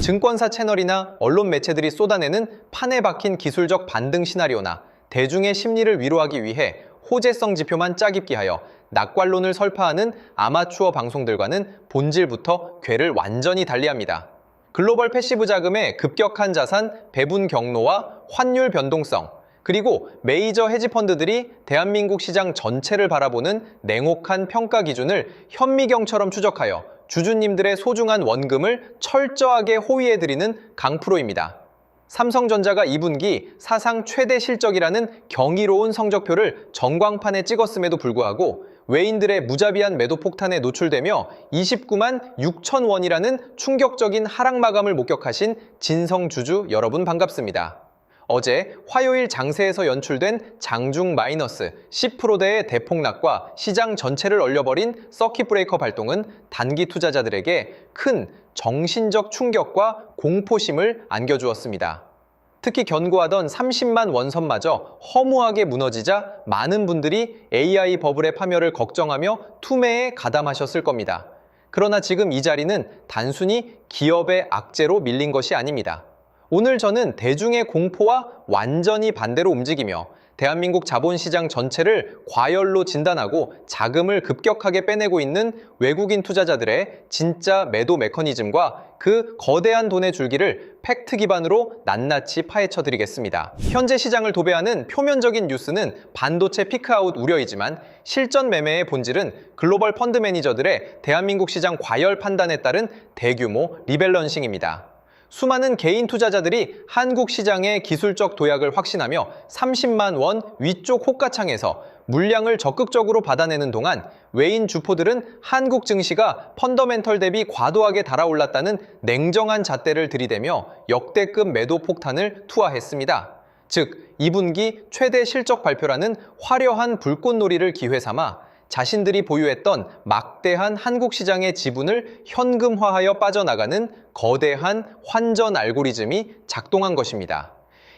증권사 채널이나 언론 매체들이 쏟아내는 판에 박힌 기술적 반등 시나리오나 대중의 심리를 위로하기 위해 호재성 지표만 짜깁기 하여 낙관론을 설파하는 아마추어 방송들과는 본질부터 궤를 완전히 달리합니다. 글로벌 패시브 자금의 급격한 자산 배분 경로와 환율 변동성, 그리고 메이저 헤지펀드들이 대한민국 시장 전체를 바라보는 냉혹한 평가 기준을 현미경처럼 추적하여 주주님들의 소중한 원금을 철저하게 호위해드리는 강프로입니다. 삼성전자가 2분기 사상 최대 실적이라는 경이로운 성적표를 전광판에 찍었음에도 불구하고 외인들의 무자비한 매도 폭탄에 노출되며 29만 6천 원이라는 충격적인 하락 마감을 목격하신 진성주주 여러분 반갑습니다. 어제 화요일 장세에서 연출된 장중 마이너스 10%대의 대폭락과 시장 전체를 얼려버린 서킷 브레이커 발동은 단기 투자자들에게 큰 정신적 충격과 공포심을 안겨주었습니다. 특히 견고하던 30만 원선마저 허무하게 무너지자 많은 분들이 AI 버블의 파멸을 걱정하며 투매에 가담하셨을 겁니다. 그러나 지금 이 자리는 단순히 기업의 악재로 밀린 것이 아닙니다. 오늘 저는 대중의 공포와 완전히 반대로 움직이며 대한민국 자본시장 전체를 과열로 진단하고 자금을 급격하게 빼내고 있는 외국인 투자자들의 진짜 매도 메커니즘과 그 거대한 돈의 줄기를 팩트 기반으로 낱낱이 파헤쳐 드리겠습니다. 현재 시장을 도배하는 표면적인 뉴스는 반도체 피크아웃 우려이지만 실전 매매의 본질은 글로벌 펀드 매니저들의 대한민국 시장 과열 판단에 따른 대규모 리밸런싱입니다. 수많은 개인 투자자들이 한국 시장의 기술적 도약을 확신하며 30만 원 위쪽 호가창에서 물량을 적극적으로 받아내는 동안 외인 주포들은 한국 증시가 펀더멘털 대비 과도하게 달아올랐다는 냉정한 잣대를 들이대며 역대급 매도 폭탄을 투하했습니다. 즉, 2분기 최대 실적 발표라는 화려한 불꽃놀이를 기회 삼아 자신들이 보유했던 막대한 한국 시장의 지분을 현금화하여 빠져나가는 거대한 환전 알고리즘이 작동한 것입니다.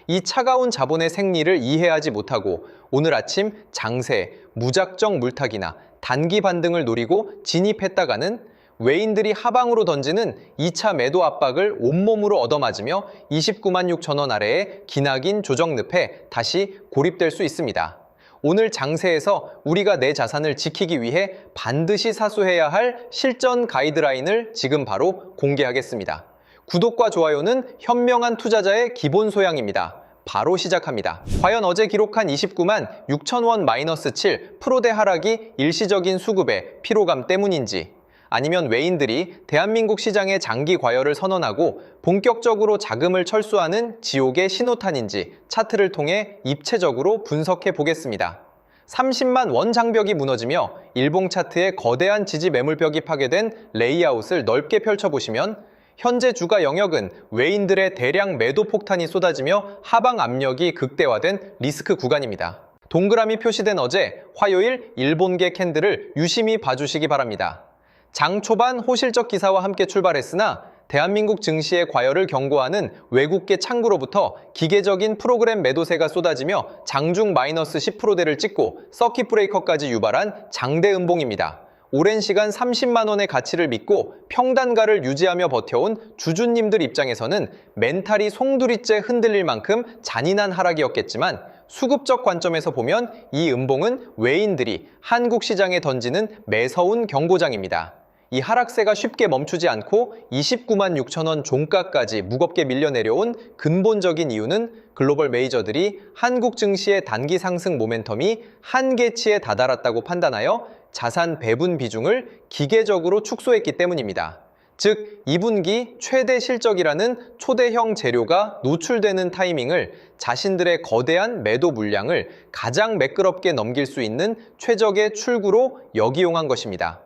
이 차가운 자본의 생리를 이해하지 못하고 오늘 아침 장세, 무작정 물타기나 단기 반등을 노리고 진입했다가는 외인들이 하방으로 던지는 2차 매도 압박을 온몸으로 얻어맞으며 29만 6천 원 아래의 기나긴 조정늪에 다시 고립될 수 있습니다. 오늘 장세에서 우리가 내 자산을 지키기 위해 반드시 사수해야 할 실전 가이드라인을 지금 바로 공개하겠습니다. 구독과 좋아요는 현명한 투자자의 기본 소양입니다. 바로 시작합니다. 과연 어제 기록한 29만 6천 원 마이너스 7 프로대 하락이 일시적인 수급의 피로감 때문인지, 아니면 외인들이 대한민국 시장의 장기 과열을 선언하고 본격적으로 자금을 철수하는 지옥의 신호탄인지 차트를 통해 입체적으로 분석해 보겠습니다. 30만 원 장벽이 무너지며 일봉 차트의 거대한 지지 매물벽이 파괴된 레이아웃을 넓게 펼쳐보시면 현재 주가 영역은 외인들의 대량 매도 폭탄이 쏟아지며 하방 압력이 극대화된 리스크 구간입니다. 동그라미 표시된 어제 화요일 일본계 캔들을 유심히 봐주시기 바랍니다. 장 초반 호실적 기사와 함께 출발했으나 대한민국 증시의 과열을 경고하는 외국계 창구로부터 기계적인 프로그램 매도세가 쏟아지며 장중 마이너스 10%대를 찍고 서킷 브레이커까지 유발한 장대 음봉입니다. 오랜 시간 30만 원의 가치를 믿고 평단가를 유지하며 버텨온 주주님들 입장에서는 멘탈이 송두리째 흔들릴 만큼 잔인한 하락이었겠지만 수급적 관점에서 보면 이 음봉은 외인들이 한국 시장에 던지는 매서운 경고장입니다. 이 하락세가 쉽게 멈추지 않고 29만 6천 원 종가까지 무겁게 밀려내려온 근본적인 이유는 글로벌 메이저들이 한국 증시의 단기 상승 모멘텀이 한계치에 다다랐다고 판단하여 자산 배분 비중을 기계적으로 축소했기 때문입니다. 즉, 2분기 최대 실적이라는 초대형 재료가 노출되는 타이밍을 자신들의 거대한 매도 물량을 가장 매끄럽게 넘길 수 있는 최적의 출구로 역이용한 것입니다.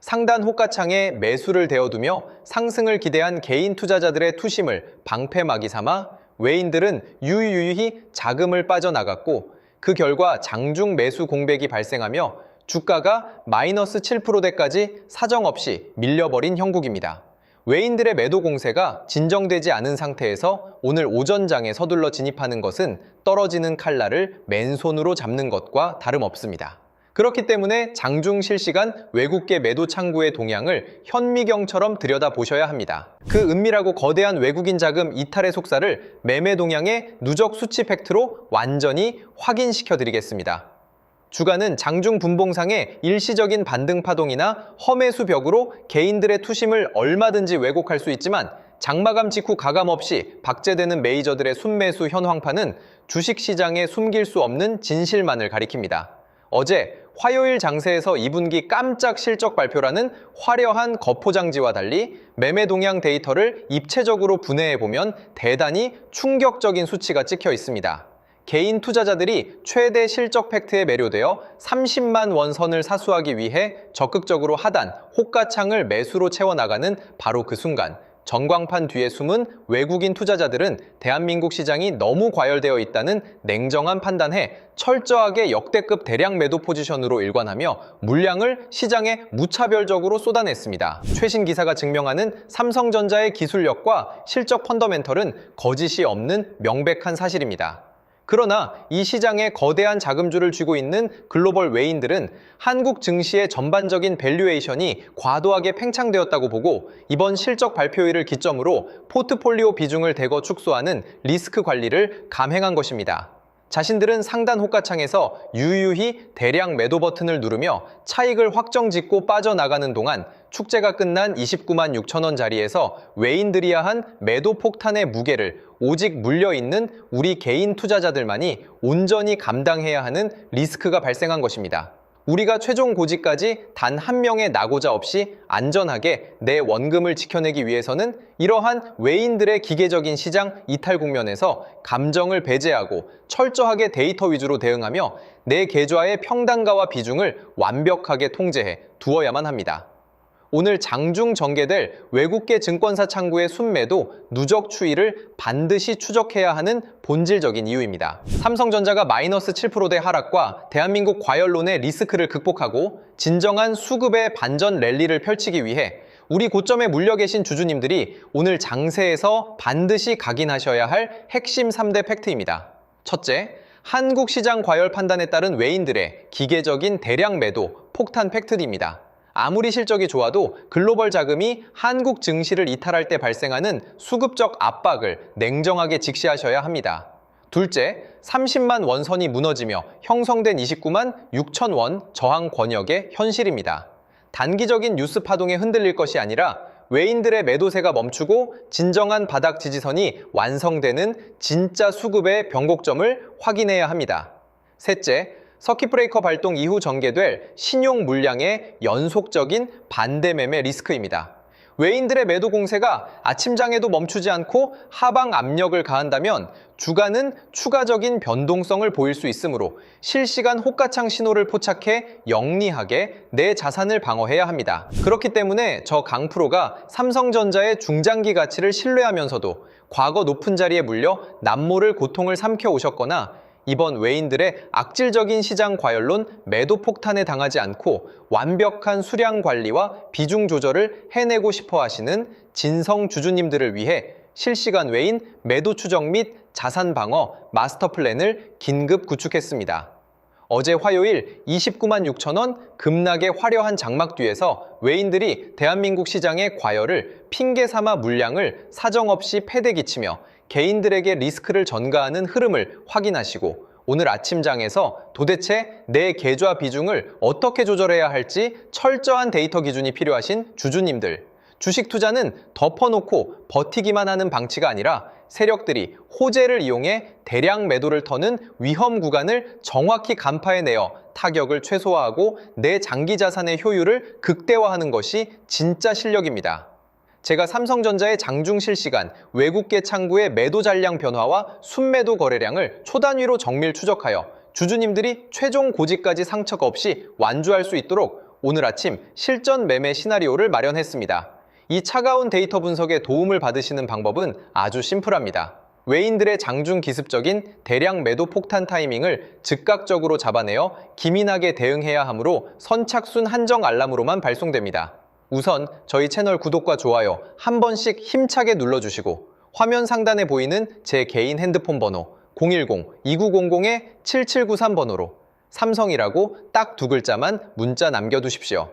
상단 호가창에 매수를 대어두며 상승을 기대한 개인 투자자들의 투심을 방패막이 삼아 외인들은 유유히 자금을 빠져나갔고, 그 결과 장중 매수 공백이 발생하며 주가가 마이너스 7%대까지 사정없이 밀려버린 형국입니다. 외인들의 매도 공세가 진정되지 않은 상태에서 오늘 오전장에 서둘러 진입하는 것은 떨어지는 칼날을 맨손으로 잡는 것과 다름없습니다. 그렇기 때문에 장중 실시간 외국계 매도 창구의 동향을 현미경처럼 들여다보셔야 합니다. 그 은밀하고 거대한 외국인 자금 이탈의 속살을 매매 동향의 누적 수치 팩트로 완전히 확인시켜 드리겠습니다. 주가는 장중 분봉상의 일시적인 반등 파동이나 험해수 벽으로 개인들의 투심을 얼마든지 왜곡할 수 있지만 장마감 직후 가감 없이 박제되는 메이저들의 순매수 현황파는 주식시장에 숨길 수 없는 진실만을 가리킵니다. 어제 화요일 장세에서 2분기 깜짝 실적 발표라는 화려한 거포장지와 달리 매매 동향 데이터를 입체적으로 분해해보면 대단히 충격적인 수치가 찍혀 있습니다. 개인 투자자들이 최대 실적 팩트에 매료되어 30만 원 선을 사수하기 위해 적극적으로 하단, 호가창을 매수로 채워나가는 바로 그 순간 전광판 뒤에 숨은 외국인 투자자들은 대한민국 시장이 너무 과열되어 있다는 냉정한 판단에 철저하게 역대급 대량 매도 포지션으로 일관하며 물량을 시장에 무차별적으로 쏟아냈습니다. 최신 기사가 증명하는 삼성전자의 기술력과 실적 펀더멘털은 거짓이 없는 명백한 사실입니다. 그러나 이 시장에 거대한 자금줄을 쥐고 있는 글로벌 외인들은 한국 증시의 전반적인 밸류에이션이 과도하게 팽창되었다고 보고 이번 실적 발표일을 기점으로 포트폴리오 비중을 대거 축소하는 리스크 관리를 감행한 것입니다. 자신들은 상단 호가창에서 유유히 대량 매도 버튼을 누르며 차익을 확정짓고 빠져나가는 동안 축제가 끝난 29만 6천 원 자리에서 외인들이야 한 매도 폭탄의 무게를 오직 물려있는 우리 개인 투자자들만이 온전히 감당해야 하는 리스크가 발생한 것입니다. 우리가 최종 고지까지 단 한 명의 낙오자 없이 안전하게 내 원금을 지켜내기 위해서는 이러한 외인들의 기계적인 시장 이탈 국면에서 감정을 배제하고 철저하게 데이터 위주로 대응하며 내 계좌의 평단가와 비중을 완벽하게 통제해 두어야만 합니다. 오늘 장중 전개될 외국계 증권사 창구의 순매도 누적 추이를 반드시 추적해야 하는 본질적인 이유입니다. 삼성전자가 마이너스 7%대 하락과 대한민국 과열론의 리스크를 극복하고 진정한 수급의 반전 랠리를 펼치기 위해 우리 고점에 물려 계신 주주님들이 오늘 장세에서 반드시 각인하셔야 할 핵심 3대 팩트입니다. 첫째, 한국 시장 과열 판단에 따른 외인들의 기계적인 대량 매도 폭탄 팩트입니다. 아무리 실적이 좋아도 글로벌 자금이 한국 증시를 이탈할 때 발생하는 수급적 압박을 냉정하게 직시하셔야 합니다. 둘째, 30만 원선이 무너지며 형성된 29만 6천 원 저항 권역의 현실입니다. 단기적인 뉴스 파동에 흔들릴 것이 아니라 외인들의 매도세가 멈추고 진정한 바닥 지지선이 완성되는 진짜 수급의 변곡점을 확인해야 합니다. 셋째, 서킷 브레이커 발동 이후 전개될 신용 물량의 연속적인 반대 매매 리스크입니다. 외인들의 매도 공세가 아침장에도 멈추지 않고 하방 압력을 가한다면 주가는 추가적인 변동성을 보일 수 있으므로 실시간 호가창 신호를 포착해 영리하게 내 자산을 방어해야 합니다. 그렇기 때문에 저 강프로가 삼성전자의 중장기 가치를 신뢰하면서도 과거 높은 자리에 물려 남모를 고통을 삼켜 오셨거나 이번 외인들의 악질적인 시장 과열론 매도 폭탄에 당하지 않고 완벽한 수량 관리와 비중 조절을 해내고 싶어 하시는 진성 주주님들을 위해 실시간 외인 매도 추적 및 자산 방어 마스터 플랜을 긴급 구축했습니다. 어제 화요일 29만 6천 원 급락의 화려한 장막 뒤에서 외인들이 대한민국 시장의 과열을 핑계 삼아 물량을 사정없이 패대기치며 개인들에게 리스크를 전가하는 흐름을 확인하시고 오늘 아침장에서 도대체 내 계좌 비중을 어떻게 조절해야 할지 철저한 데이터 기준이 필요하신 주주님들, 주식 투자는 덮어놓고 버티기만 하는 방치가 아니라 세력들이 호재를 이용해 대량 매도를 터는 위험 구간을 정확히 간파해내어 타격을 최소화하고 내 장기 자산의 효율을 극대화하는 것이 진짜 실력입니다. 제가 삼성전자의 장중 실시간 외국계 창구의 매도 잔량 변화와 순매도 거래량을 초단위로 정밀 추적하여 주주님들이 최종 고지까지 상처가 없이 완주할 수 있도록 오늘 아침 실전 매매 시나리오를 마련했습니다. 이 차가운 데이터 분석에 도움을 받으시는 방법은 아주 심플합니다. 외인들의 장중 기습적인 대량 매도 폭탄 타이밍을 즉각적으로 잡아내어 기민하게 대응해야 하므로 선착순 한정 알람으로만 발송됩니다. 우선 저희 채널 구독과 좋아요 한 번씩 힘차게 눌러주시고 화면 상단에 보이는 제 개인 핸드폰 번호 010-2900-7793번호로 삼성이라고 딱 두 글자만 문자 남겨두십시오.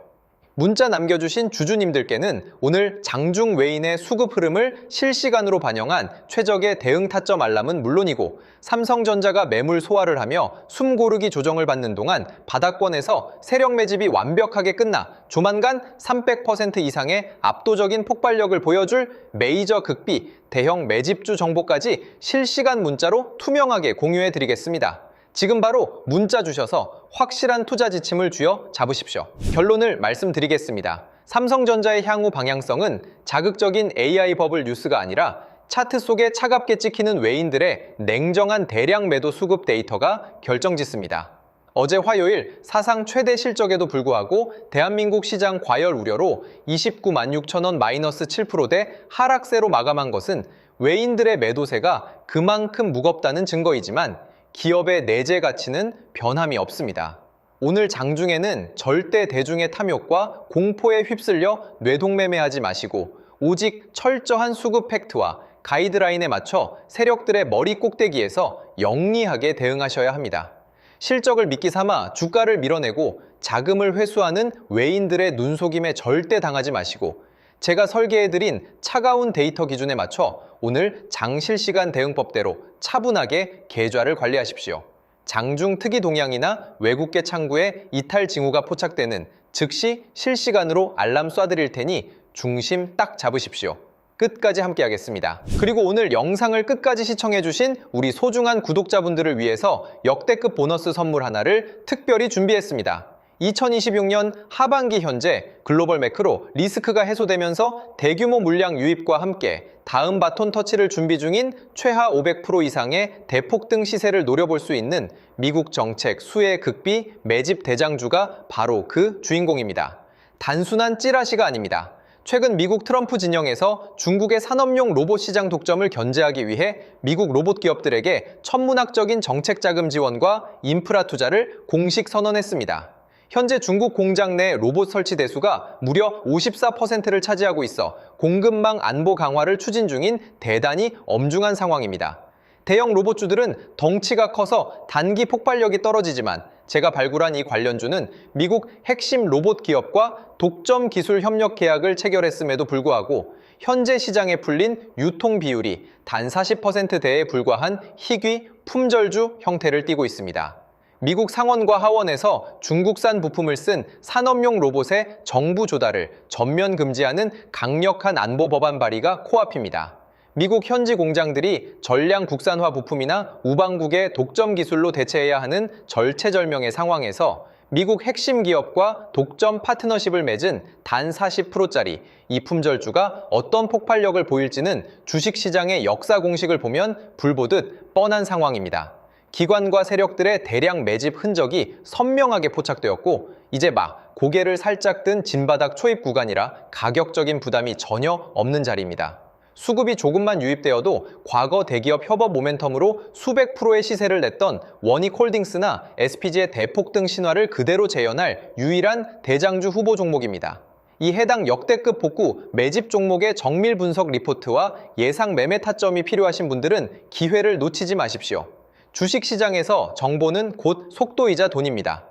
문자 남겨주신 주주님들께는 오늘 장중 외인의 수급 흐름을 실시간으로 반영한 최적의 대응 타점 알람은 물론이고 삼성전자가 매물 소화를 하며 숨고르기 조정을 받는 동안 바닥권에서 세력 매집이 완벽하게 끝나 조만간 300% 이상의 압도적인 폭발력을 보여줄 메이저 극비 대형 매집주 정보까지 실시간 문자로 투명하게 공유해 드리겠습니다. 지금 바로 문자 주셔서 확실한 투자 지침을 쥐어 잡으십시오. 결론을 말씀드리겠습니다. 삼성전자의 향후 방향성은 자극적인 AI 버블 뉴스가 아니라 차트 속에 차갑게 찍히는 외인들의 냉정한 대량 매도 수급 데이터가 결정짓습니다. 어제 화요일 사상 최대 실적에도 불구하고 대한민국 시장 과열 우려로 29만 6천 원 마이너스 7%대 하락세로 마감한 것은 외인들의 매도세가 그만큼 무겁다는 증거이지만 기업의 내재 가치는 변함이 없습니다. 오늘 장중에는 절대 대중의 탐욕과 공포에 휩쓸려 뇌동매매하지 마시고 오직 철저한 수급 팩트와 가이드라인에 맞춰 세력들의 머리 꼭대기에서 영리하게 대응하셔야 합니다. 실적을 미끼 삼아 주가를 밀어내고 자금을 회수하는 외인들의 눈속임에 절대 당하지 마시고 제가 설계해드린 차가운 데이터 기준에 맞춰 오늘 장실시간 대응법대로 차분하게 계좌를 관리하십시오. 장중 특이 동향이나 외국계 창구에 이탈 징후가 포착되는 즉시 실시간으로 알람 쏴드릴 테니 중심 딱 잡으십시오. 끝까지 함께하겠습니다. 그리고 오늘 영상을 끝까지 시청해주신 우리 소중한 구독자분들을 위해서 역대급 보너스 선물 하나를 특별히 준비했습니다. 2026년 하반기 현재 글로벌 매크로 리스크가 해소되면서 대규모 물량 유입과 함께 다음 바톤 터치를 준비 중인 최하 500% 이상의 대폭등 시세를 노려볼 수 있는 미국 정책 수혜 극비 매집 대장주가 바로 그 주인공입니다. 단순한 찌라시가 아닙니다. 최근 미국 트럼프 진영에서 중국의 산업용 로봇 시장 독점을 견제하기 위해 미국 로봇 기업들에게 천문학적인 정책 자금 지원과 인프라 투자를 공식 선언했습니다. 현재 중국 공장 내 로봇 설치 대수가 무려 54%를 차지하고 있어 공급망 안보 강화를 추진 중인 대단히 엄중한 상황입니다. 대형 로봇주들은 덩치가 커서 단기 폭발력이 떨어지지만 제가 발굴한 이 관련주는 미국 핵심 로봇 기업과 독점 기술 협력 계약을 체결했음에도 불구하고 현재 시장에 풀린 유통 비율이 단 40%대에 불과한 희귀 품절주 형태를 띠고 있습니다. 미국 상원과 하원에서 중국산 부품을 쓴 산업용 로봇의 정부 조달을 전면 금지하는 강력한 안보 법안 발의가 코앞입니다. 미국 현지 공장들이 전량 국산화 부품이나 우방국의 독점 기술로 대체해야 하는 절체절명의 상황에서 미국 핵심 기업과 독점 파트너십을 맺은 단 40%짜리 이 품절주가 어떤 폭발력을 보일지는 주식시장의 역사 공식을 보면 불보듯 뻔한 상황입니다. 기관과 세력들의 대량 매집 흔적이 선명하게 포착되었고 이제 막 고개를 살짝 든 진바닥 초입 구간이라 가격적인 부담이 전혀 없는 자리입니다. 수급이 조금만 유입되어도 과거 대기업 협업 모멘텀으로 수백 프로의 시세를 냈던 원익홀딩스나 SPG의 대폭등 신화를 그대로 재현할 유일한 대장주 후보 종목입니다. 이 해당 역대급 복구 매집 종목의 정밀 분석 리포트와 예상 매매 타점이 필요하신 분들은 기회를 놓치지 마십시오. 주식시장에서 정보는 곧 속도이자 돈입니다.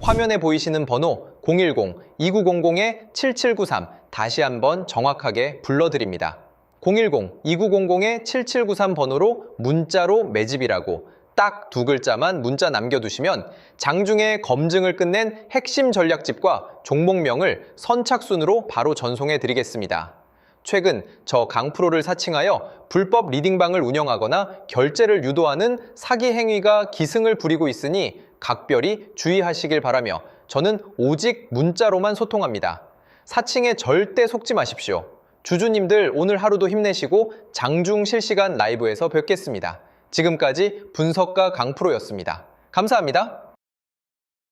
화면에 보이시는 번호 010-2900-7793 다시 한번 정확하게 불러드립니다. 010-2900-7793 번호로 문자로 매집이라고 딱 두 글자만 문자 남겨두시면 장중에 검증을 끝낸 핵심 전략집과 종목명을 선착순으로 바로 전송해 드리겠습니다. 최근 저 강프로를 사칭하여 불법 리딩방을 운영하거나 결제를 유도하는 사기 행위가 기승을 부리고 있으니 각별히 주의하시길 바라며 저는 오직 문자로만 소통합니다. 사칭에 절대 속지 마십시오. 주주님들 오늘 하루도 힘내시고 장중 실시간 라이브에서 뵙겠습니다. 지금까지 분석가 강프로였습니다. 감사합니다.